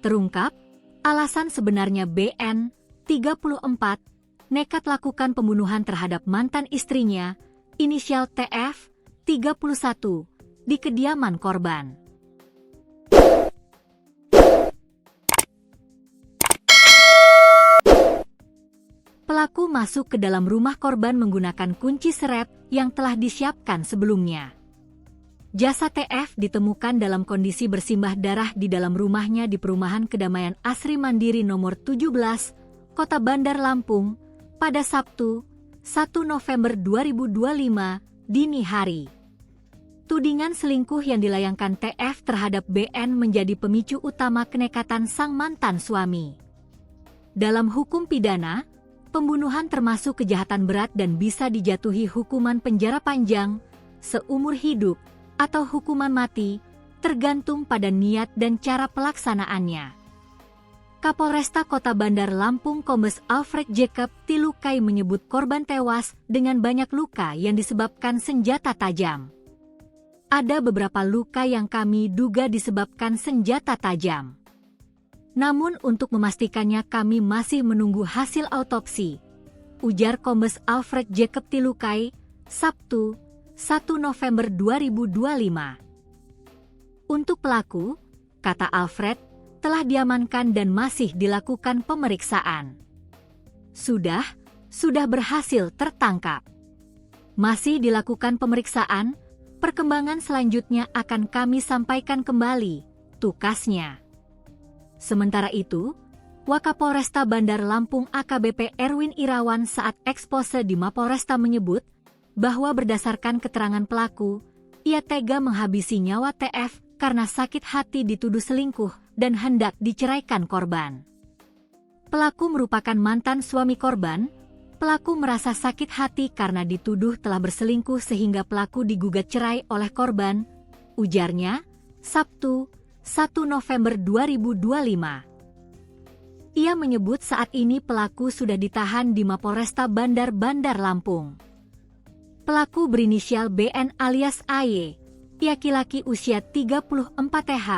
Terungkap, alasan sebenarnya BN, 34, nekat lakukan pembunuhan terhadap mantan istrinya, inisial TF, 31, di kediaman korban. Pelaku masuk ke dalam rumah korban menggunakan kunci seret yang telah disiapkan sebelumnya. Jasad TF ditemukan dalam kondisi bersimbah darah di dalam rumahnya di Perumahan Kedamaian Asri Mandiri nomor 17, Kota Bandar Lampung, pada Sabtu, 1 November 2025, dini hari. Tudingan selingkuh yang dilayangkan TF terhadap BN menjadi pemicu utama kenekatan sang mantan suami. Dalam hukum pidana, pembunuhan termasuk kejahatan berat dan bisa dijatuhi hukuman penjara panjang, seumur hidup, atau hukuman mati, tergantung pada niat dan cara pelaksanaannya. Kapolresta Kota Bandar Lampung Kombes Alfred Jacob Tilukai menyebut korban tewas dengan banyak luka yang disebabkan senjata tajam. Ada beberapa luka yang kami duga disebabkan senjata tajam. Namun untuk memastikannya kami masih menunggu hasil autopsi, ujar Kombes Alfred Jacob Tilukai, Sabtu, 1 November 2025. Untuk pelaku, kata Alfred, telah diamankan dan masih dilakukan pemeriksaan. Sudah berhasil tertangkap. Masih dilakukan pemeriksaan, perkembangan selanjutnya akan kami sampaikan kembali, tukasnya. Sementara itu, Wakapolresta Bandar Lampung AKBP Erwin Irawan saat ekspose di Mapolresta menyebut bahwa berdasarkan keterangan pelaku, ia tega menghabisi nyawa TF karena sakit hati dituduh selingkuh dan hendak diceraikan korban. Pelaku merupakan mantan suami korban. Pelaku merasa sakit hati karena dituduh telah berselingkuh sehingga pelaku digugat cerai oleh korban, ujarnya, Sabtu, 1 November 2025. Ia menyebut saat ini pelaku sudah ditahan di Mapolresta Bandar Lampung. Pelaku berinisial BN alias AY, laki-laki usia 34 TH,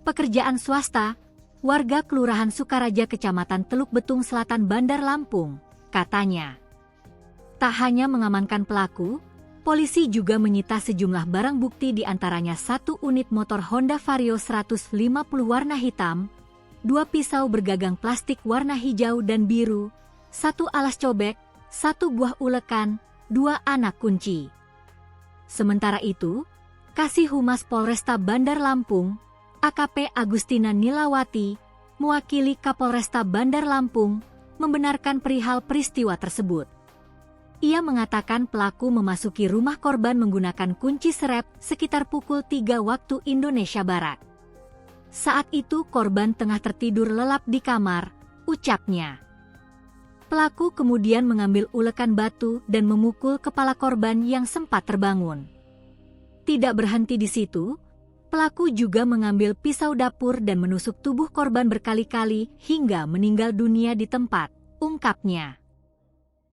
pekerjaan swasta, warga Kelurahan Sukaraja Kecamatan Teluk Betung Selatan Bandar Lampung, katanya. Tak hanya mengamankan pelaku, polisi juga menyita sejumlah barang bukti di antaranya 1 unit motor Honda Vario 150 warna hitam, 2 pisau bergagang plastik warna hijau dan biru, 1 alas cobek, 1 buah ulekan, 2 anak kunci. Sementara itu, Kasih Humas Polresta Bandar Lampung, AKP Agustina Nilawati, mewakili Kapolresta Bandar Lampung, membenarkan perihal peristiwa tersebut. Ia mengatakan pelaku memasuki rumah korban menggunakan kunci serep sekitar pukul 3 waktu Indonesia Barat. Saat itu korban tengah tertidur lelap di kamar, ucapnya. Pelaku kemudian mengambil ulekan batu dan memukul kepala korban yang sempat terbangun. Tidak berhenti di situ, pelaku juga mengambil pisau dapur dan menusuk tubuh korban berkali-kali hingga meninggal dunia di tempat, ungkapnya.